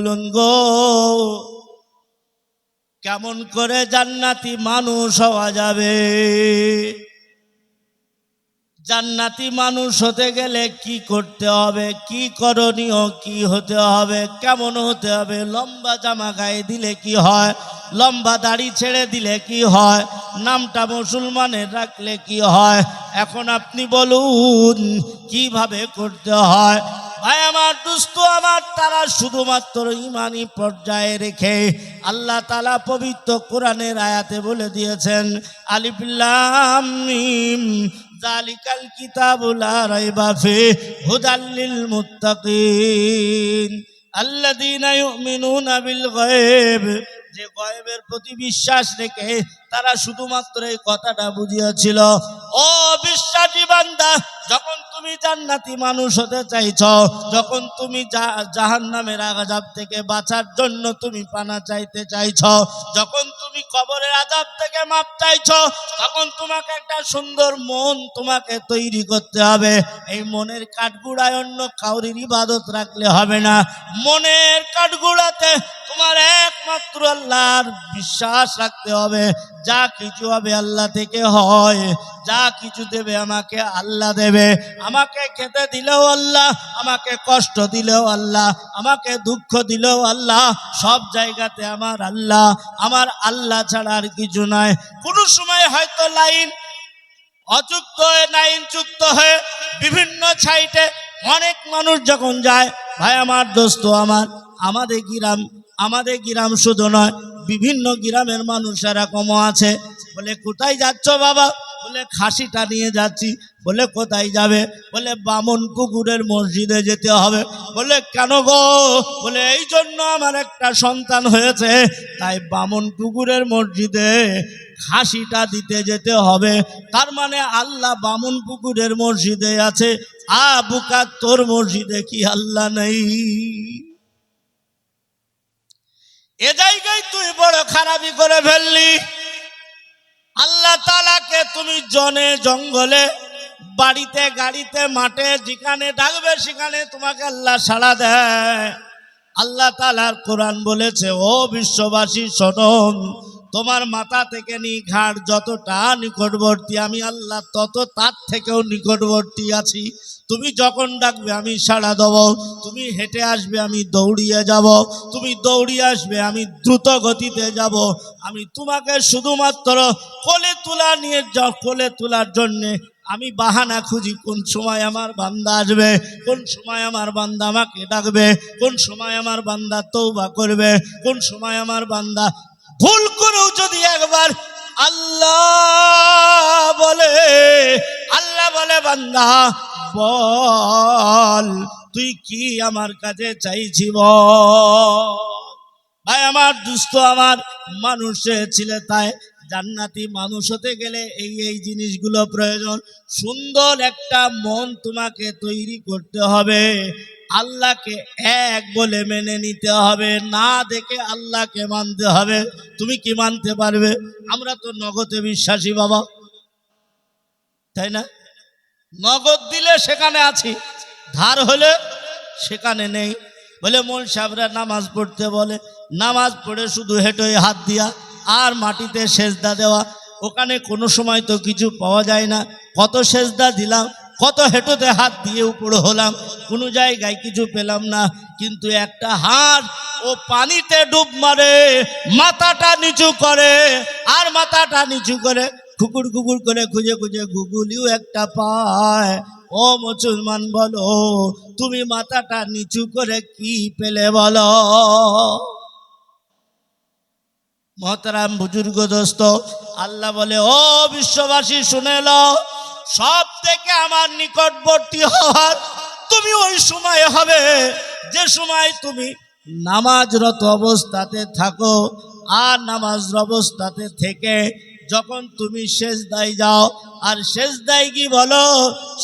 বলুন গো, কেমন করে জান্নাতি মানুষ হওয়া যাবে? জান্নাতি মানুষ হতে গেলে কি করতে হবে, কি করণীয়, কি হতে হবে, কেমন হতে হবে? লম্বা জামা গায়ে দিলে কি হয়? লম্বা দাড়ি ছেড়ে দিলে কি হয়? নামটা মুসলমানের রাখলে কি হয়? এখন আপনি বলুন কিভাবে করতে হয়? ভাই আমার, দুস্থ আমার, তারা শুধুমাত্র ইমানি পর্যায়ে রেখে আল্লাহ তাআলা পবিত্র কোরআনের আয়াতে বলে দিয়েছেন, আলিফ লাম মিম যালিকাল কিতাবু লা রাইবা ফিহি হুদাল লিল মুত্তাকিন আল্লাযীনা ইউমিনুনা বিল গায়ব। যে গায়বের প্রতি বিশ্বাস রেখে তারা শুধুমাত্র এই কথাটা বুঝিয়েছিল। ও বিশ্বাসী বান্দা, যখন তুমি জান্নাতি মানুষ হতে চাইছো, যখন তুমি জাহান্নামের আযাব থেকে বাঁচার জন্য তুমি পানা চাইতে চাইছো, যখন তুমি কবরের আযাব থেকে মাপ চাইছো, তখন তোমাকে একটা সুন্দর মন তোমাকে তৈরি করতে হবে। এই মনের কাঠগুড়ায় অন্য কাউরির ইবাদত রাখলে হবে না। মনের কাঠগুড়াতে তোমার একমাত্র আল্লাহর বিশ্বাস রাখতে হবে। যা কিছু হবে আল্লাহ থেকে হয়, যা কিছু দেবে আমাকে আল্লাহ দেবে। আমাকে খেতে দিলেও আল্লাহ, আমাকে কষ্ট দিলেও আল্লাহ, আমাকে দুঃখ দিলেও আল্লাহ, সব জায়গাতে আমার আল্লাহ। আমার আল্লাহ ছাড়া আর কিছু নয়। কোনো সময় হয়তো লাইন অযুক্ত হয়ে, লাইন যুক্ত হয়ে বিভিন্ন সাইটে অনেক মানুষ যখন যায়, ভাই আমার, দোস্ত আমার, আমাদের গ্রাম শুধু নয়, বিভিন্ন গ্রামের মানুষ এরকমও আছে। বলে কোথায় যাচ্ছ বাবা? বলে খাসিটা নিয়ে যাচ্ছি। বলে কোথায় যাবে? বলে বামন পুকুরের মসজিদে যেতে হবে। বলে কেন গো? বলে এই জন্য আমার একটা সন্তান হয়েছে, তাই বামন পুকুরের মসজিদে খাসিটা দিতে যেতে হবে। তার মানে আল্লাহ বামন পুকুরের মসজিদে আছে, বুকা তোর মসজিদে কি আল্লাহ নেই? এ জায়গায় তুই বড় খারাপি করে ফেললি। আল্লাহ তাআলাকে তুমি জনে জঙ্গলে, বাড়িতে, গাড়িতে, মাঠে, যেখানে ডাকবে সেখানে তোমাকে আল্লাহ সাড়া দেয়। আল্লাহ তাআলার কোরআন বলেছে, ও বিশ্ববাসী শোনো, তোমার মাথা থেকে ঘাড় যতটা নিকটবর্তী, আমি আল্লাহ তত তার থেকেও নিকটবর্তী আছি। তুমি যখন ডাকবে আমি সাড়া দেব। তুমি হেঁটে আসবে, আমি দৌড়িয়ে যাব। তুমি দৌড়িয়ে আসবে, আমি দ্রুত গতিতে যাব। আমি তোমাকে শুধুমাত্র কোলে তোলার জন্যে আমি বাহানা খুঁজি, কোন সময় আমার বান্দা আসবে, কোন সময় আমার বান্দা আমাকে ডাকবে, কোন সময় আমার বান্দা তওবা করবে, কোন সময় আমার বান্দা ভুল করেও যদি একবার আল্লাহ বলে বান্দা বল তুই কি আমার কাছে চাইছি বল। ভাই আমার, দুস্থ আমার, মানুষে ছিলে তাই জান্নাতি মানুষ হতে গেলে এই জিনিসগুলো প্রয়োজন। সুন্দর একটা মন তোমাকে তৈরি করতে হবে। আল্লাহকে এক বলে মেনে নিতে হবে, না দেখে আল্লাহকে মানতে হবে। তুমি কি মানতে পারবে? আমরা তো নগদে বিশ্বাসী বাবা, তাই না? নগদ দিলে সেখানে আছি, ধার হলে সেখানে নেই। বলে মোল সাহেবরা নামাজ পড়তে বলে, নামাজ পড়ে শুধু হেঁটোয় হাত দিয়া আর মাটিতে সেজদা দেওয়া, ওখানে কোনো সময় তো কিছু পাওয়া যায় না। কত সেজদা দিলাম, কত হেঁটোতে হাত দিয়ে উপরে হলাম, কোনো জায়গায় কিছু পেলাম না। কিন্তু একটা হাত ও পানিতে ডুব মারে, মাথাটা নিচু করে, আর মাথাটা নিচু করে কুকুর কুকুর করে খুঁজে খুঁজে গুগলিও একটা পায়। ও মুসলমান, বলো তুমি মাথাটা নিচু করে কি পেলে বলো? মহতারাম বুজুর্গ দোস্ত, আল্লাহ বলে, ও বিশ্ববাসী শুনে লও, সব থেকে আমার নিকটবর্তী হওয়ার তুমি ওই সময় হবে যে সময় তুমি নামাজরত অবস্থাতে থাকো। আর নামাজ অবস্থাতে থেকে যখন তুমি সেজদায় যাও, আর সেজদায় কি বলো?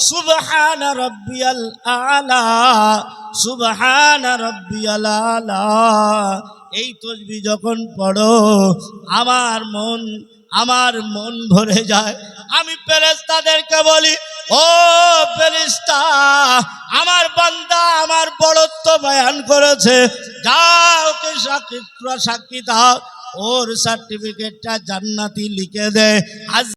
সুবহানা রাব্বিয়াল আলা, সুবহানা রাব্বিয়াল আলা। এই তাসবিহ যখন পড়ো, আমার মন আমার মন ভরে যায়। আমি ফেরেশতাদেরকে বলি, ও ফেরেশতা, আমার বান্দা আমার বড়ত্ব বয়ান করেছে, যাও ওকে সাক্ষী দাও, ওর সার্টিফিকেটটা জান্নাতি লিখে দে। আজ